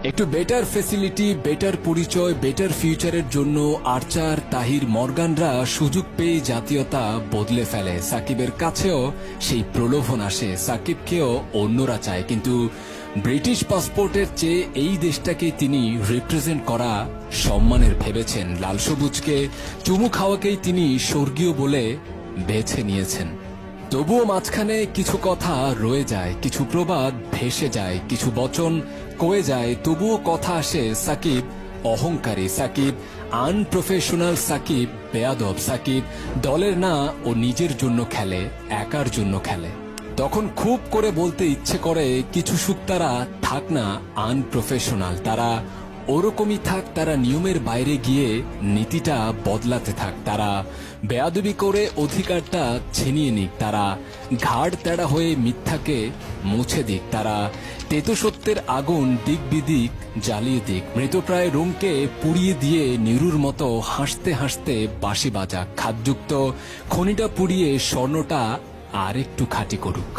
একটু better facility, better পরিচয়, better ফিউচারের জন্য আর্চার, তাহির, মর্গানরা সুযোগ পেয়ে জাতীয়তা বদলে ফেলে। সাকিবের কাছেও সেই প্রলোভন আসে, সাকিবকেও অন্যরা চায়, কিন্তু ব্রিটিশ পাসপোর্টের চেয়ে এই দেশটাকে তিনি রিপ্রেজেন্ট করা সম্মানের ভেবেছেন। লাল সবুজকে চুমু খাওয়াকেই তিনি স্বর্গীয় বলে বেছে নিয়েছেন। তবুও মাঝখানে কিছু কথা রয়ে যায়, কিছু প্রবাদ ভেসে যায়, কিছু বচন কয়ে যায়। তবুও কথা আসে, সাকিব অহংকারী, সাকিব আনপ্রফেশনাল, সাকিব বেয়াদব, সাকিব দলের না, ও নিজের জন্য খেলে, একার জন্য খেলে। তখন খুব করে বলতে ইচ্ছে করে, কিছু সুক্তারা থাক না আনপ্রফেশনাল, তারা ওরকমই থাক, তারা নিয়মের বাইরে গিয়ে নীতিটা বদলাতে থাক, তারা বেয়াদবি করে অধিকারটা ছিনিয়ে নিক, তারা ঘাড় তেড়া হয়ে মিথ্যাকে মুছে দিক, তারা তেতো সত্যের আগুন দিক বিদিক জ্বালিয়ে দিক, মৃতপ্রায় রুমকে পুড়িয়ে দিয়ে নিরুর মতো হাসতে হাসতে বাঁশি বাজাক, খাদযুক্ত খনিটা পুড়িয়ে স্বর্ণটা আর একটু খাঁটি করুক।